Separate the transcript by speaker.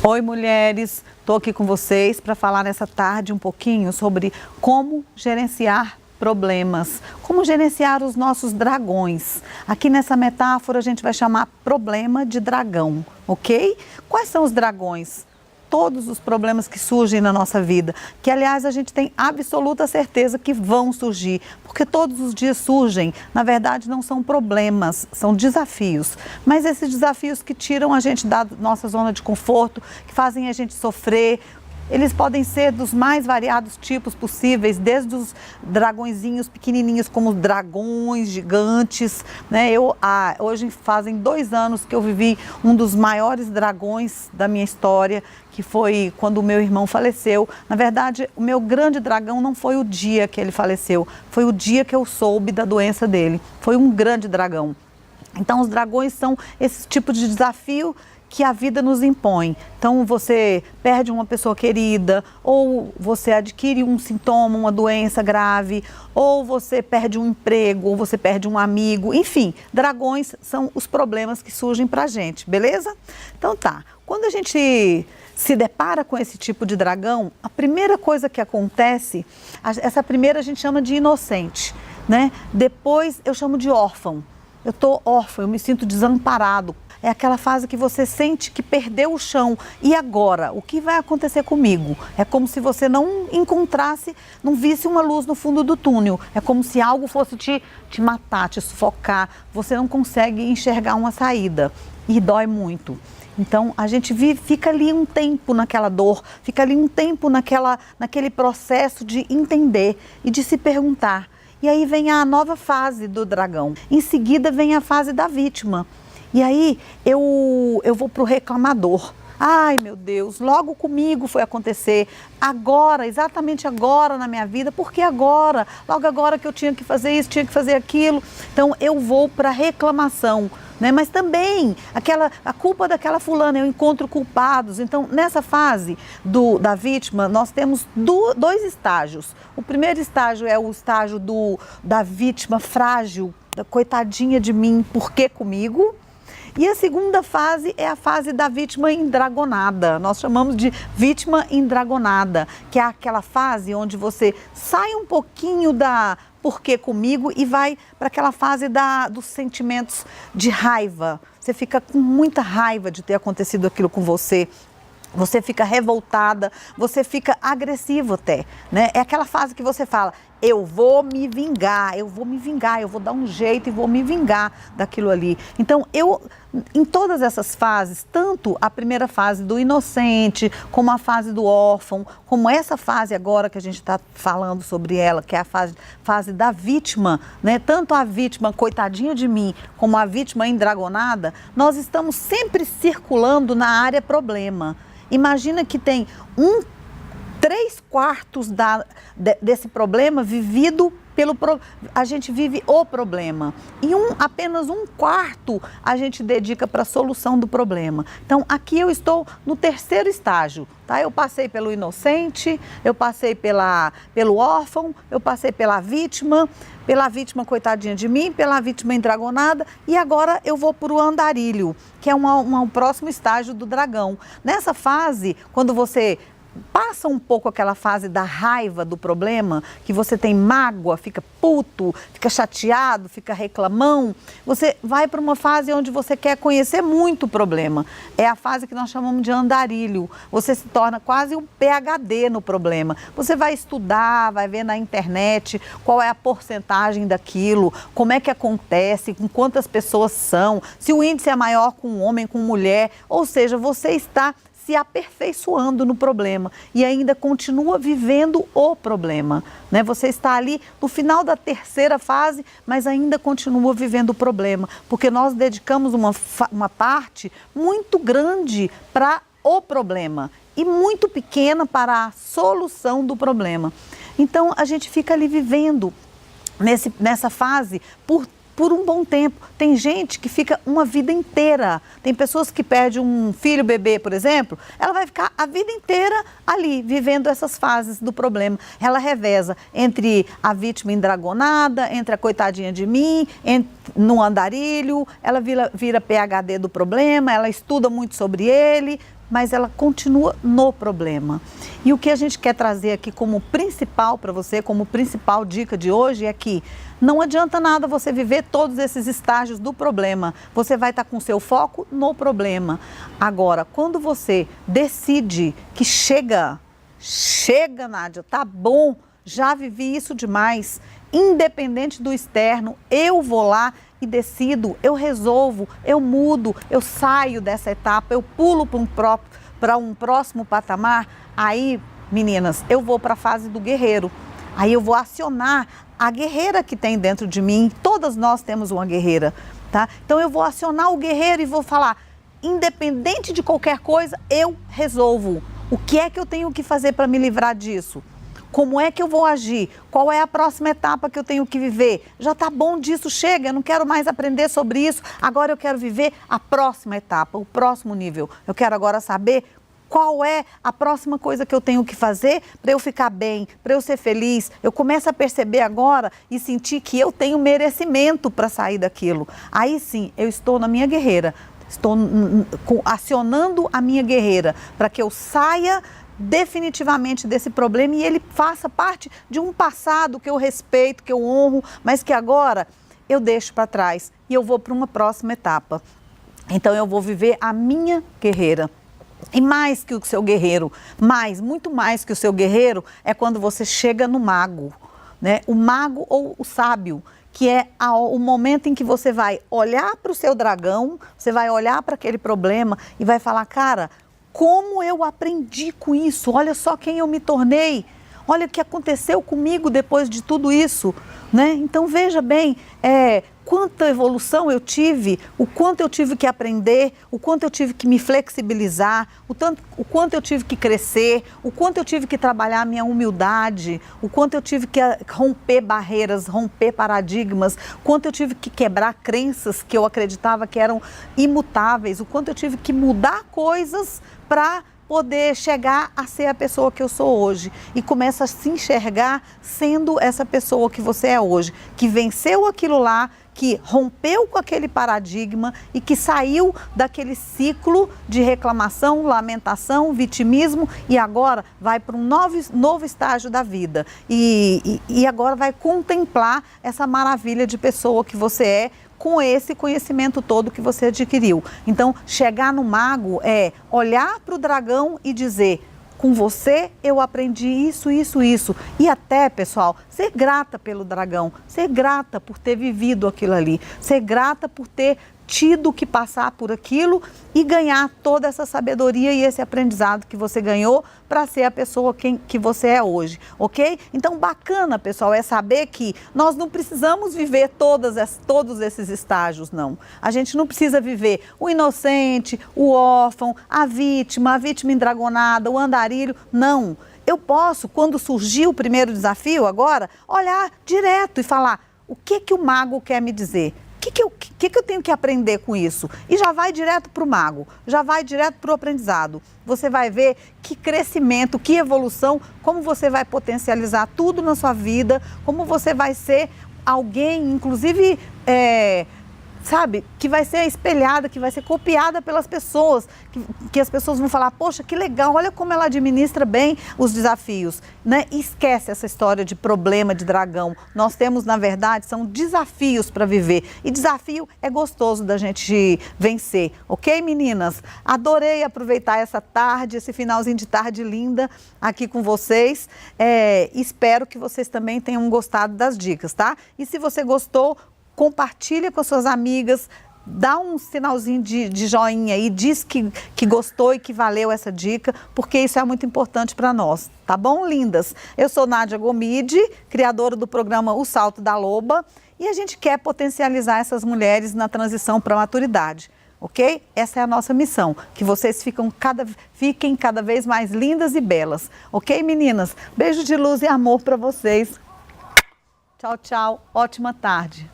Speaker 1: Oi, mulheres! Estou aqui com vocês para falar nessa tarde um pouquinho sobre como gerenciar problemas, como gerenciar os nossos dragões. Aqui nessa metáfora a gente vai chamar problema de dragão, ok? Quais são os dragões? Todos os problemas que surgem na nossa vida, que aliás a gente tem absoluta certeza que vão surgir, porque todos os dias surgem, na verdade não são problemas, são desafios, mas esses desafios que tiram a gente da nossa zona de conforto, que fazem a gente sofrer, eles podem ser dos mais variados tipos possíveis, desde os dragõezinhos pequenininhos, como os dragões gigantes, né? Hoje fazem 2 anos que eu vivi um dos maiores dragões da minha história, que foi quando o meu irmão faleceu. Na verdade, o meu grande dragão não foi o dia que ele faleceu, foi o dia que eu soube da doença dele. Foi um grande dragão. Então, os dragões são esse tipo de desafio que a vida nos impõe. Então você perde uma pessoa querida, ou você adquire um sintoma, uma doença grave, ou você perde um emprego, ou você perde um amigo, enfim, dragões são os problemas que surgem pra gente, beleza? Então tá, quando a gente se depara com esse tipo de dragão, a primeira coisa que acontece, essa primeira a gente chama de inocente, né? Depois eu chamo de órfão. Eu tô órfão, eu me sinto desamparado. É aquela fase que você sente que perdeu o chão. E agora? O que vai acontecer comigo? É como se você não encontrasse, não visse uma luz no fundo do túnel. É como se algo fosse te matar, te sufocar. Você não consegue enxergar uma saída. E dói muito. Então, a gente fica ali um tempo naquela dor, fica ali um tempo naquele processo de entender e de se perguntar. E aí vem a nova fase do dragão. Em seguida vem a fase da vítima. E aí eu vou para o reclamador. Ai, meu Deus, logo comigo foi acontecer. Agora, exatamente agora na minha vida. Por que agora? Logo agora que eu tinha que fazer isso, tinha que fazer aquilo. Então eu vou para a reclamação. Né? Mas também a culpa daquela fulana, eu encontro culpados. Então, nessa fase da vítima, nós temos 2 estágios. O primeiro estágio é o estágio da vítima frágil, da coitadinha de mim, por que comigo? E a segunda fase é a fase da vítima endragonada. Nós chamamos de vítima endragonada, que é aquela fase onde você sai um pouquinho da por que comigo e vai para aquela fase dos sentimentos de raiva. Você fica com muita raiva de ter acontecido aquilo com você. Você fica revoltada, você fica agressivo até, né? É aquela fase que você fala, eu vou me vingar, eu vou dar um jeito e vou me vingar daquilo ali. Então, em todas essas fases, tanto a primeira fase do inocente, como a fase do órfão, como essa fase agora que a gente está falando sobre ela, que é a fase da vítima, né? Tanto a vítima, coitadinha de mim, como a vítima endragonada, nós estamos sempre circulando na área problema. Imagina que tem 3/4 desse problema vivido a gente vive o problema e apenas 1/4 a gente dedica para a solução do problema. Então aqui eu estou no terceiro estágio, tá? Eu passei pelo inocente, eu passei pelo órfão, eu passei pela vítima coitadinha de mim, pela vítima endragonada e agora eu vou para o andarilho, que é um próximo estágio do dragão. Nessa fase, quando você passa um pouco aquela fase da raiva do problema, que você tem mágoa, fica puto, fica chateado, fica reclamão, você vai para uma fase onde você quer conhecer muito o problema. É a fase que nós chamamos de andarilho. Você se torna quase um PhD no problema. Você vai estudar, vai ver na internet qual é a porcentagem daquilo, como é que acontece, com quantas pessoas são, se o índice é maior com homem, com mulher, ou seja, você está se aperfeiçoando no problema e ainda continua vivendo o problema, né? Você está ali no final da terceira fase, mas ainda continua vivendo o problema, porque nós dedicamos uma parte muito grande para o problema e muito pequena para a solução do problema. Então a gente fica ali vivendo nessa fase por um bom tempo. Tem gente que fica uma vida inteira. Tem pessoas que perdem um filho, bebê, por exemplo, ela vai ficar a vida inteira ali, vivendo essas fases do problema. Ela reveza entre a vítima endragonada, entre a coitadinha de mim, no andarilho, ela vira PhD do problema, ela estuda muito sobre ele, mas ela continua no problema. E o que a gente quer trazer aqui como principal para você, como principal dica de hoje é que não adianta nada você viver todos esses estágios do problema. Você vai estar com seu foco no problema. Agora, quando você decide que chega, Nádia, tá bom, já vivi isso demais, independente do externo, eu vou lá e decido, eu resolvo, eu mudo, eu saio dessa etapa, eu pulo para um próximo patamar. Aí, meninas, eu vou para a fase do guerreiro. Aí eu vou acionar a guerreira que tem dentro de mim. Todas nós temos uma guerreira, tá? Então eu vou acionar o guerreiro e vou falar, independente de qualquer coisa, eu resolvo. O que é que eu tenho que fazer para me livrar disso? Como é que eu vou agir? Qual é a próxima etapa que eu tenho que viver? Já tá bom disso, chega, eu não quero mais aprender sobre isso. Agora eu quero viver a próxima etapa, o próximo nível. Eu quero agora saber qual é a próxima coisa que eu tenho que fazer para eu ficar bem, para eu ser feliz. Eu começo a perceber agora e sentir que eu tenho merecimento para sair daquilo. Aí sim, eu estou na minha guerreira, estou acionando a minha guerreira para que eu saia definitivamente desse problema e ele faça parte de um passado que eu respeito, que eu honro, mas que agora eu deixo para trás e eu vou para uma próxima etapa. Então eu vou viver a minha guerreira. E mais que o seu guerreiro, muito mais que o seu guerreiro, é quando você chega no mago, né? O mago ou o sábio, que é o momento em que você vai olhar para o seu dragão, você vai olhar para aquele problema e vai falar, cara, como eu aprendi com isso, olha só quem eu me tornei, olha o que aconteceu comigo depois de tudo isso, né? Então veja bem, quanta evolução eu tive, o quanto eu tive que aprender, o quanto eu tive que me flexibilizar, o quanto eu tive que crescer, o quanto eu tive que trabalhar a minha humildade, o quanto eu tive que romper barreiras, romper paradigmas, o quanto eu tive que quebrar crenças que eu acreditava que eram imutáveis, o quanto eu tive que mudar coisas para poder chegar a ser a pessoa que eu sou hoje e começa a se enxergar sendo essa pessoa que você é hoje, que venceu aquilo lá, que rompeu com aquele paradigma e que saiu daquele ciclo de reclamação, lamentação, vitimismo e agora vai para um novo estágio da vida e agora vai contemplar essa maravilha de pessoa que você é com esse conhecimento todo que você adquiriu. Então, chegar no mago é olhar para o dragão e dizer, com você eu aprendi isso, isso, isso. E até, pessoal, ser grata pelo dragão, ser grata por ter vivido aquilo ali, ser grata por ter tido que passar por aquilo e ganhar toda essa sabedoria e esse aprendizado que você ganhou para ser a pessoa que você é hoje, ok? Então, bacana, pessoal, é saber que nós não precisamos viver todos esses estágios, não. A gente não precisa viver o inocente, o órfão, a vítima endragonada, o andarilho, não. Eu posso, quando surgir o primeiro desafio agora, olhar direto e falar, o que o mago quer me dizer? O que eu tenho que aprender com isso? E já vai direto para o mago, já vai direto para o aprendizado. Você vai ver que crescimento, que evolução, como você vai potencializar tudo na sua vida, como você vai ser alguém, inclusive, sabe, que vai ser espelhada, que vai ser copiada pelas pessoas, que as pessoas vão falar, poxa, que legal, olha como ela administra bem os desafios, né? E esquece essa história de problema de dragão. Nós temos, na verdade, são desafios para viver. E desafio é gostoso da gente vencer, ok, meninas? Adorei aproveitar essa tarde, esse finalzinho de tarde linda aqui com vocês. Espero que vocês também tenham gostado das dicas, tá? E se você gostou, compartilha com as suas amigas, dá um sinalzinho de joinha aí, diz que gostou e que valeu essa dica, porque isso é muito importante para nós, tá bom, lindas? Eu sou Nádia Gomide, criadora do programa O Salto da Loba, e a gente quer potencializar essas mulheres na transição para a maturidade, ok? Essa é a nossa missão, que vocês fiquem cada vez mais lindas e belas, ok, meninas? Beijo de luz e amor para vocês. Tchau, tchau, ótima tarde.